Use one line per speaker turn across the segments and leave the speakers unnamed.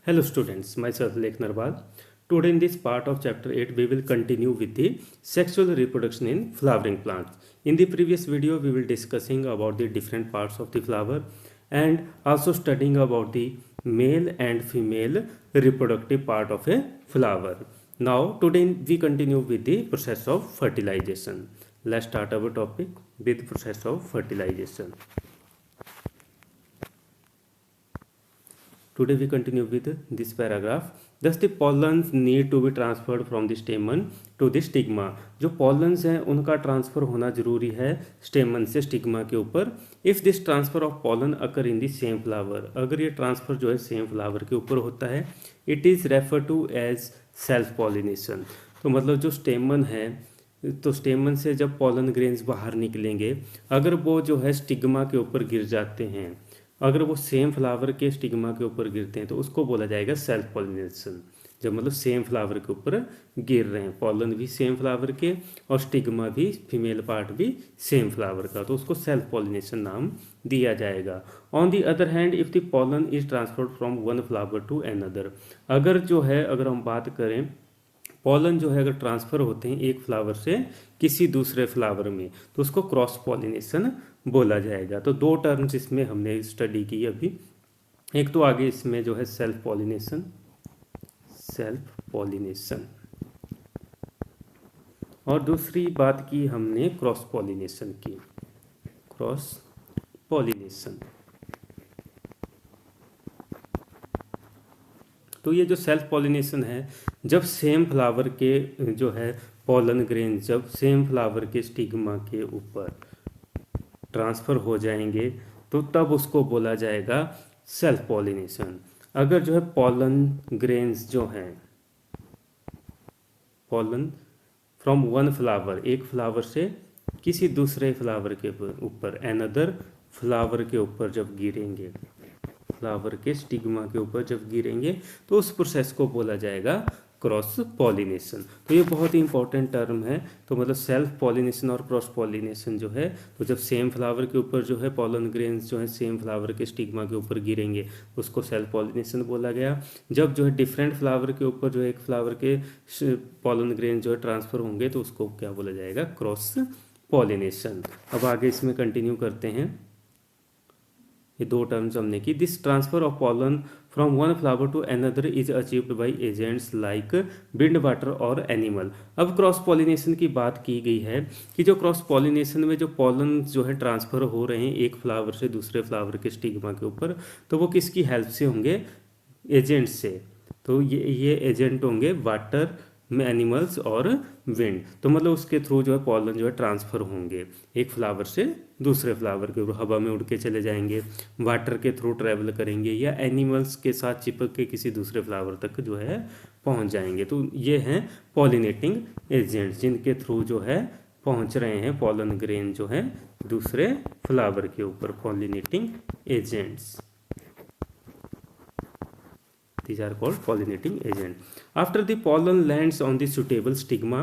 Hello students, myself Lek Narwal. Today in this part of chapter 8 we will continue with the sexual reproduction in flowering plants. In the previous video we will discussing about the different parts of the flower and also studying about the male and female reproductive part of a flower. Now today we continue with the process of fertilization. Let's start our topic with process of fertilization. Today we continue with this paragraph. Thus the pollens need to be transferred from the stamen to the stigma. जो pollens हैं उनका transfer होना जरूरी है स्टेमन से stigma के ऊपर. If this transfer of pollen occur in the same flower, अगर ये ट्रांसफर जो है सेम फ्लावर के ऊपर होता है, it is refer to as self pollination. तो मतलब जो स्टेमन है, तो स्टेमन से जब पॉलन ग्रेन्स बाहर निकलेंगे, अगर वो जो है स्टिग्मा के ऊपर गिर जाते हैं, अगर वो सेम फ्लावर के स्टिग्मा के ऊपर गिरते हैं तो उसको बोला जाएगा सेल्फ पॉलिनेशन. जब मतलब सेम फ्लावर के ऊपर गिर रहे हैं, पॉलन भी सेम फ्लावर के और स्टिग्मा भी फीमेल पार्ट भी सेम फ्लावर का, तो उसको सेल्फ पॉलिनेशन नाम दिया जाएगा. On the other hand if the pollen is transferred from one flower to another, अगर जो है अगर हम बात करें पॉलन जो है अगर ट्रांसफ़र होते हैं एक फ्लावर से किसी दूसरे फ्लावर में, तो उसको क्रॉस पॉलिनेशन बोला जाएगा. तो दो टर्म्स इसमें हमने स्टडी की अभी. एक तो आगे इसमें जो है सेल्फ पॉलिनेशन और दूसरी बात की हमने क्रॉस पॉलिनेशन की. क्रॉस पॉलिनेशन, तो ये जो सेल्फ पॉलिनेशन है, जब सेम फ्लावर के जो है पॉलन ग्रेन जब सेम फ्लावर के स्टिग्मा के ऊपर ट्रांसफ़र हो जाएंगे तो तब उसको बोला जाएगा सेल्फ पॉलिनेशन. अगर जो है पॉलन ग्रेन्स जो हैं, पॉलन फ्रॉम वन फ्लावर, एक फ्लावर से किसी दूसरे फ्लावर के ऊपर, अनदर फ्लावर के ऊपर जब गिरेंगे, फ्लावर के स्टिग्मा के ऊपर जब गिरेंगे, तो उस प्रोसेस को बोला जाएगा क्रॉस पॉलिनेशन. तो ये बहुत ही इंपॉर्टेंट टर्म है. तो मतलब सेल्फ पॉलिनेशन और क्रॉस पॉलिनेशन जो है, तो जब सेम फ्लावर के ऊपर जो है पॉलन ग्रेन्स जो है सेम फ्लावर के स्टिग्मा के ऊपर गिरेंगे, उसको सेल्फ पॉलिनेशन बोला गया. जब जो है डिफरेंट फ्लावर के ऊपर जो है एक फ्लावर के पॉलन ग्रेन जो है ट्रांसफ़र होंगे, तो उसको क्या बोला जाएगा, क्रॉस पॉलिनेशन. अब आगे इसमें कंटिन्यू करते हैं. ये दो टर्म्स हमने की. This transfer of pollen from one flower to another is achieved by agents like wind, water और एनिमल. अब क्रॉस पॉलिनेशन की बात की गई है कि जो क्रॉस पॉलिनेशन में जो पॉलन जो है ट्रांसफ़र हो रहे हैं एक फ्लावर से दूसरे फ्लावर के स्टिग्मा के ऊपर, तो वो किसकी हेल्प से होंगे, एजेंट्स से. तो ये एजेंट होंगे वाटर में, एनिमल्स और विंड. तो मतलब उसके थ्रू जो है पॉलन जो है ट्रांसफ़र होंगे एक फ्लावर से दूसरे फ्लावर के ऊपर, हवा में उड़ के चले जाएंगे, वाटर के थ्रू ट्रैवल करेंगे या एनिमल्स के साथ चिपक के किसी दूसरे फ्लावर तक जो है पहुंच जाएंगे. तो ये हैं पॉलिनेटिंग एजेंट्स जिनके थ्रू जो है पहुंच रहे हैं पॉलन ग्रेन जो है दूसरे फ्लावर के ऊपर. Pollinating agents, these are called pollinating agent. After the pollen lands on the suitable stigma,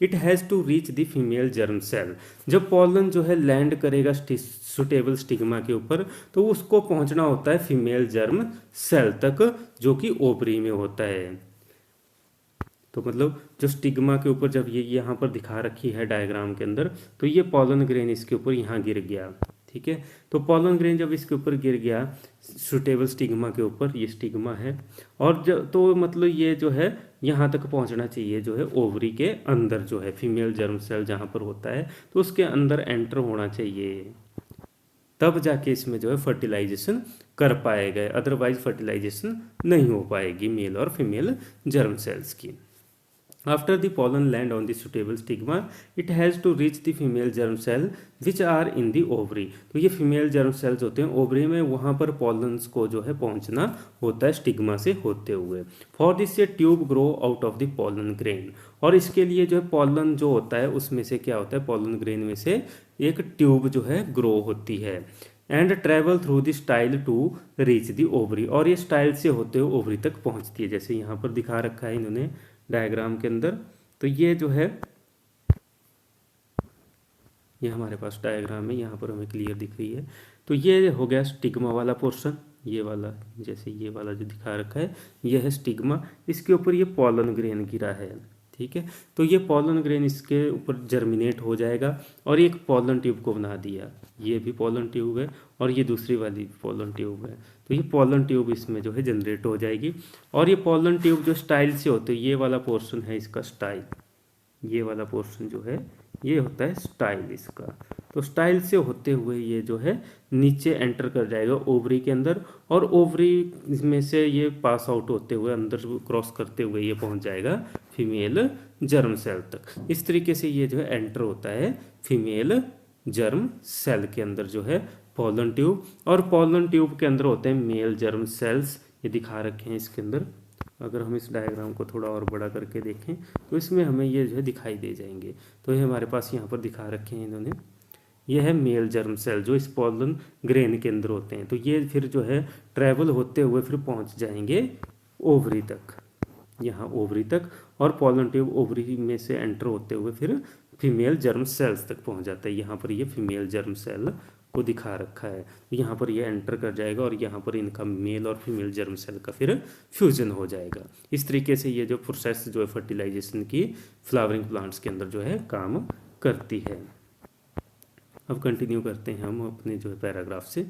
it has to reach the female germ cell. जब pollen जो है लैंड करेगा सुटेबल स्टिग्मा के ऊपर, तो उसको पहुंचना होता है फीमेल जर्म सेल तक, जो कि ओवरी में होता है. तो मतलब जो स्टिग्मा के ऊपर जब ये यहाँ पर दिखा रखी है डायग्राम के अंदर, तो ये पॉलन ग्रेन इसके ऊपर यहाँ गिर गया, ठीक है. तो पॉलन ग्रेन जब इसके ऊपर गिर गया सुटेबल स्टिग्मा के ऊपर, ये स्टिग्मा है, और तो मतलब ये जो है यहाँ तक पहुँचना चाहिए जो है ओवरी के अंदर जो है फीमेल जर्म सेल जहाँ पर होता है, तो उसके अंदर एंटर होना चाहिए, तब जाके इसमें जो है फर्टिलाइजेशन कर पाएगा. अदरवाइज फर्टिलाइजेशन नहीं हो पाएगी मेल और फीमेल जर्म सेल्स की. After the pollen land on the suitable stigma, it has to reach the female germ cell which are in the ovary. तो ये फीमेल जर्म सेल्स होते हैं ओवरी में, वहाँ पर पॉलन्स को जो है पहुँचना होता है स्टिग्मा से होते हुए. फॉर दिस ये tube grow out of the pollen grain, और इसके लिए जो है पॉलन जो होता है उसमें से क्या होता है, पॉलन ग्रेन में से एक ट्यूब जो है ग्रो होती है, and travel through the style to reach the ovary, और ये स्टाइल से होते हुए ओवरी तक पहुँचती है, जैसे यहाँ पर दिखा रखा है इन्होंने डायग्राम के अंदर. तो ये जो है ये हमारे पास डायग्राम है, यहाँ पर हमें क्लियर दिख रही है. तो ये हो गया स्टिग्मा वाला पोर्शन, ये वाला, जैसे ये वाला जो दिखा रखा है ये है स्टिग्मा, इसके ऊपर ये पॉलन ग्रेन गिरा है। ठीक है, तो ये पॉलन ग्रेन इसके ऊपर जर्मिनेट हो जाएगा और एक पॉलन ट्यूब को बना दिया। ये भी पॉलन ट्यूब है और ये दूसरी वाली पॉलन ट्यूब है, तो ये पॉलन ट्यूब इसमें जो है जनरेट हो जाएगी। और ये पॉलन ट्यूब जो स्टाइल से होते हैं, ये वाला पोर्शन है इसका स्टाइल, ये वाला पोर्शन जो है ये होता है स्टाइल इसका। तो स्टाइल से होते हुए ये जो है नीचे एंटर कर जाएगा ओवरी के अंदर, और ओवरी में से ये पास आउट होते हुए अंदर क्रॉस करते हुए ये पहुंच जाएगा फीमेल जर्म सेल तक। इस तरीके से ये जो है एंटर होता है फीमेल जर्म सेल के अंदर जो है पॉलन ट्यूब, और पॉलन ट्यूब के अंदर होते हैं मेल जर्म सेल्स, ये दिखा रखे हैं इसके अंदर। अगर हम इस डायग्राम को थोड़ा और बड़ा करके देखें तो इसमें हमें ये जो है दिखाई दे जाएंगे। तो ये हमारे पास यहाँ पर दिखा रखे हैं इन्होंने, ये है मेल जर्म सेल जो इस पॉलन ग्रेन के अंदर होते हैं। तो ये फिर जो है ट्रैवल होते हुए फिर पहुँच जाएंगे ओवरी तक, यहाँ ओवरी तक, और पॉलन ट्यूब ओवरी में से एंटर होते हुए फिर फीमेल जर्म सेल्स तक पहुँच जाता है। यहाँ पर ये फीमेल जर्म सेल को दिखा रखा है, यहाँ पर ये एंटर कर जाएगा और यहाँ पर इनका मेल और फीमेल जर्म सेल का फिर फ्यूजन हो जाएगा। इस तरीके से ये जो प्रोसेस जो है फर्टिलाइजेशन की फ्लावरिंग प्लांट्स के अंदर जो है काम करती है। अब कंटिन्यू करते हैं हम अपने जो है पैराग्राफ से।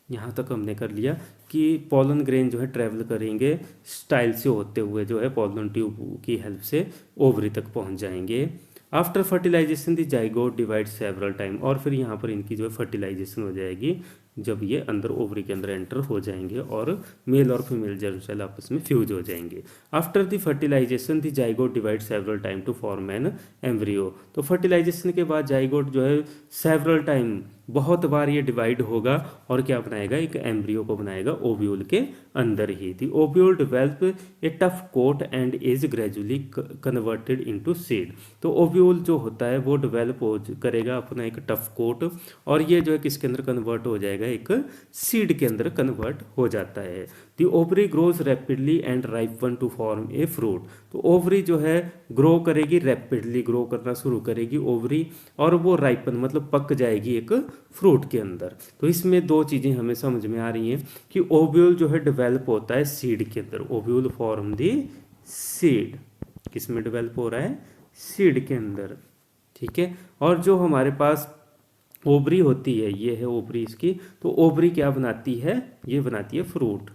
यहाँ तक हमने कर लिया कि पॉलन ग्रेन जो है ट्रैवल करेंगे स्टाइल से होते हुए जो है पॉलन ट्यूब की हेल्प से ओवरी तक पहुँच जाएंगे। आफ्टर फर्टिलाइजेशन दी जाइगोट डिवाइड सेवरल टाइम, और फिर यहाँ पर इनकी जो है फर्टिलाइजेशन हो जाएगी जब ये अंदर ओवरी के अंदर एंटर हो जाएंगे और मेल और फीमेल जर्म सेल आपस में फ्यूज हो जाएंगे। After the fertilization the zygote divide several time to form an embryo, तो फर्टिलाइजेशन के बाद जाइगोट जो है सेवरल टाइम बहुत बार ये डिवाइड होगा और क्या बनाएगा, एक एम्ब्रियो को बनाएगा ओव्यूल के अंदर ही। The ovule develop a tough coat and is gradually converted into seed, तो ओव्यूल जो होता है वो डेवलप करेगा अपना एक टफ कोट, और ये जो है किसके अंदर कन्वर्ट हो जाएगा, एक सीड के अंदर कन्वर्ट हो जाता है। The ovary grows rapidly and ripen to form a fruit, तो ओवरी जो है ग्रो करेगी, रैपिडली ग्रो करना शुरू करेगी ओवरी, और वो राइपन मतलब पक जाएगी एक फ्रूट के अंदर। तो इसमें दो चीज़ें हमें समझ में आ रही हैं कि ओव्यूल जो है डेवलप होता है सीड के अंदर, ओव्यूल फॉर्म दी सीड, किस में डेवलप हो रहा है, सीड के अंदर। ठीक है, और जो हमारे पास ओवरी होती है, ये है ओवरी इसकी, तो ओवरी क्या बनाती है, ये बनाती है फ्रूट।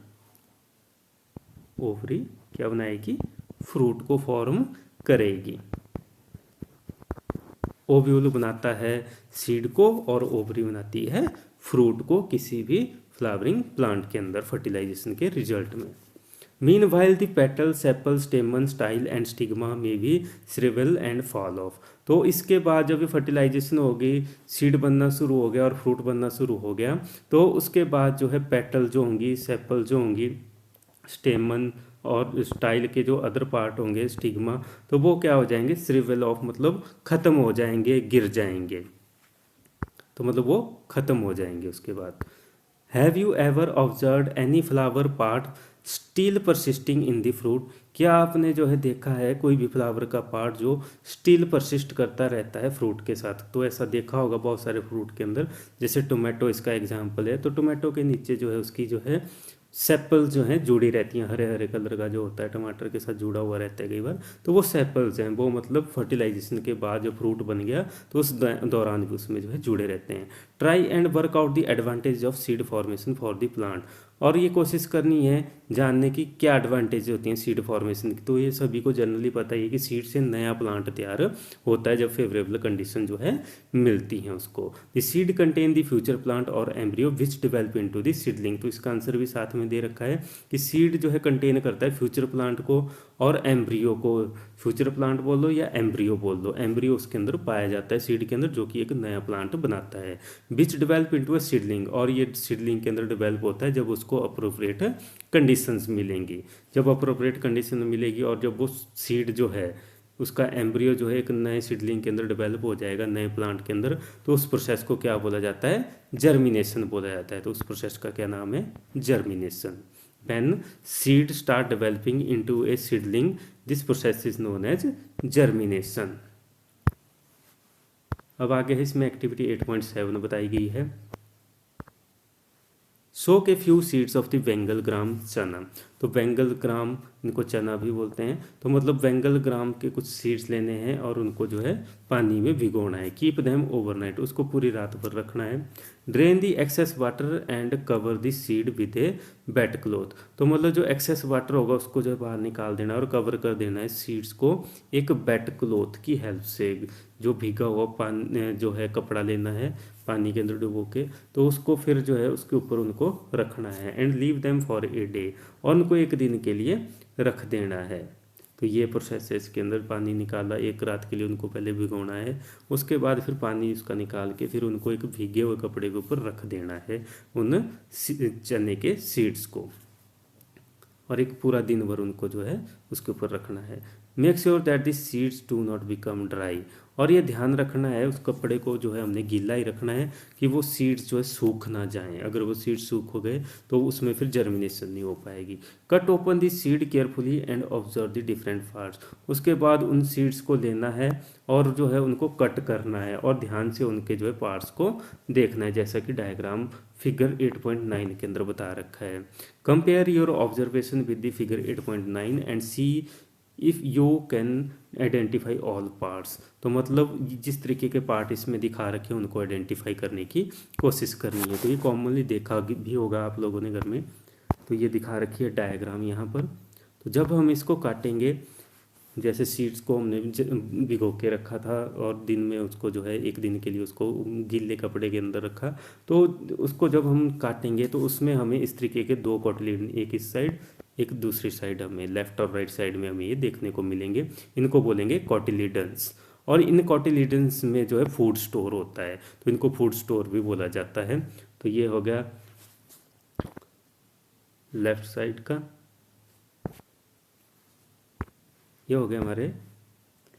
ओवरी क्या बनाएगी, फ्रूट को फॉर्म करेगी। ओव्यूल बनाता है सीड को और ओवरी बनाती है फ्रूट को किसी भी फ्लावरिंग प्लांट के अंदर फर्टिलाइजेशन के रिजल्ट में। Meanwhile the petal sepal स्टेमन style and stigma में भी श्रिवल एंड फॉल ऑफ, तो इसके बाद जब ये फर्टिलाइजेशन हो गई, सीड बनना शुरू हो गया और फ्रूट बनना शुरू हो गया, तो उसके बाद जो है पेटल जो होंगी, सेपल जो होंगी, स्टेमन और स्टाइल के जो अदर पार्ट होंगे स्टिग्मा, तो वो क्या हो जाएंगे, श्रिवल ऑफ मतलब ख़त्म हो जाएंगे, गिर जाएंगे, तो मतलब वो ख़त्म हो जाएंगे उसके बाद। Have you ever observe any flower part still persisting in the fruit, क्या आपने जो है देखा है कोई भी फ्लावर का पार्ट जो स्टिल परसिस्ट करता रहता है फ्रूट के साथ। तो ऐसा देखा होगा बहुत सारे फ्रूट के अंदर, जैसे टोमेटो इसका एग्जांपल है, तो टोमेटो के नीचे जो है उसकी जो है सेपल्स जो हैं जुड़ी रहती हैं, हरे हरे कलर का जो होता है टमाटर के साथ जुड़ा हुआ रहता है कई बार, तो वो सेपल्स हैं, वो मतलब फर्टिलाइजेशन के बाद जो फ्रूट बन गया तो उस दौरान भी उसमें जो है जुड़े रहते हैं। Try and work out the advantage of seed formation for the plant, और ये कोशिश करनी है जानने की क्या एडवांटेज होती हैं सीड फॉर्मेशन की। तो ये सभी को जनरली पता ही है कि सीड से नया प्लांट तैयार होता है जब फेवरेबल कंडीशन जो है मिलती हैं उसको। The seed contain the future plant और embryo which develop into the seedling, तो इसका आंसर भी साथ में दे रखा है कि सीड जो है कंटेन करता है फ्यूचर प्लांट को और एम्ब्रियो को, फ्यूचर प्लांट बोल दो या एम्ब्रियो बोल दो, एम्ब्रियो उसके अंदर पाया जाता है सीड के अंदर जो कि एक नया प्लांट बनाता है। विच डेवलप इनटू अ सीडलिंग, और ये सीडलिंग के अंदर डेवलप होता है जब उसको अप्रोप्रिएट कंडीशंस मिलेंगी, जब अप्रोप्रिएट कंडीशन मिलेगी और जब वो सीड जो है उसका एम्ब्रियो जो है एक नए सीडलिंग के अंदर डेवलप हो जाएगा नए प्लांट के अंदर, तो उस प्रोसेस को क्या बोला जाता है, जर्मिनेशन बोला जाता है। तो उस प्रोसेस का क्या नाम है, germination. When seed start developing into a seedling, this process is known as germination. अब आगे है इसमें एक्टिविटी 8.7 बताई गई है। सो के few seeds of the Bengal gram चना। तो बेंगल ग्राम, इनको चना भी बोलते हैं, तो मतलब बेंगल ग्राम के कुछ सीड्स लेने हैं और उनको जो है पानी में भिगोना है। कीप देम ओवरनाइट, उसको पूरी रात भर रखना है। Drain the excess water and cover the seed with a wet cloth. तो मतलब जो एक्सेस वाटर होगा उसको जो है बाहर निकाल देना और कवर कर देना है सीड्स को एक वेट क्लॉथ की हेल्प से। जो भीगा हुआ पानी जो है कपड़ा लेना है पानी के अंदर डुबो के, तो उसको फिर जो है उसके ऊपर उनको रखना है। And leave them for a day, और उनको एक दिन के लिए रख देना है। तो ये प्रोसेस है, इसके अंदर पानी निकाला, एक रात के लिए उनको पहले भिगोना है, उसके बाद फिर पानी उसका निकाल के फिर उनको एक भीगे हुए कपड़े के ऊपर रख देना है उन चने के सीड्स को, और एक पूरा दिन भर उनको जो है उसके ऊपर रखना है। Make sure that the seeds do not become dry, और ये ध्यान रखना है उस कपड़े को जो है हमने गीला ही रखना है कि वो सीड्स जो है सूख ना जाएं। अगर वो सीड्स सूख हो गए तो उसमें फिर जर्मिनेशन नहीं हो पाएगी। Cut open the seed carefully and observe the different parts. उसके बाद उन सीड्स को लेना है और जो है उनको कट करना है और ध्यान से उनके जो है पार्ट्स को देखना है, जैसा कि डायग्राम फिगर 8.9 के अंदर बता रखा है। Compare your observation with the figure 8.9 and C if you can identify all parts. तो मतलब जिस तरीके के पार्ट इसमें दिखा रखे हैं उनको आइडेंटिफाई करने की कोशिश करनी है। तो ये कॉमनली देखा भी होगा आप लोगों ने घर में। तो ये दिखा रखी है डायग्राम यहाँ पर। तो जब हम इसको काटेंगे, जैसे सीड्स को हमने भिगो के रखा था और दिन में उसको जो है एक दिन के लिए उसको गीले कपड़े के अंदर रखा, तो उसको जब हम काटेंगे तो उसमें हमें इस तरीके के दो कॉटिलिडन, एक इस साइड एक दूसरी साइड, हमें लेफ्ट और राइट साइड में हमें ये देखने को मिलेंगे। इनको बोलेंगे कॉटिलिडन्स। और इन कॉटिलिडन्स में जो है फूड स्टोर होता है, तो इनको फूड स्टोर भी बोला जाता है। तो ये हो गया लेफ्ट साइड का, ये हो गया हमारे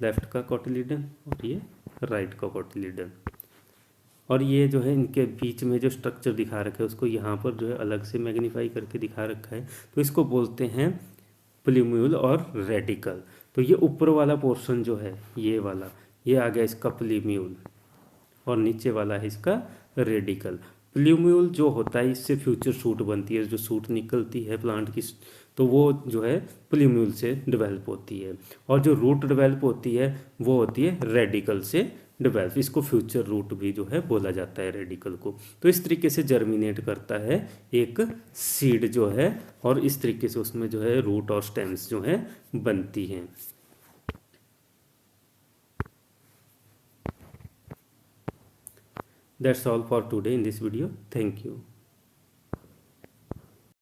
लेफ्ट का कॉटिलिडन और ये राइट का कॉटिलिडन। और ये जो है इनके बीच में जो स्ट्रक्चर दिखा रखा है उसको यहाँ पर जो है अलग से मैग्नीफाई करके दिखा रखा है, तो इसको बोलते हैं प्लूम्यूल और रेडिकल। तो ये ऊपर वाला पोर्शन जो है ये वाला, ये आ गया इसका प्लूम्यूल और नीचे वाला है इसका रेडिकल। प्लूम्यूल जो होता है इससे फ्यूचर सूट बनती है, जो सूट निकलती है प्लांट की, तो वो जो है प्लूम्यूल से डेवलप होती है। और जो रूट डेवलप होती है वो होती है रेडिकल से डेवलप। इसको फ्यूचर रूट भी जो है बोला जाता है रेडिकल को। तो इस तरीके से जर्मिनेट करता है एक सीड जो है, और इस तरीके से उसमें जो है रूट और स्टेम्स जो है बनती हैं। That's all for today in this video. Thank you.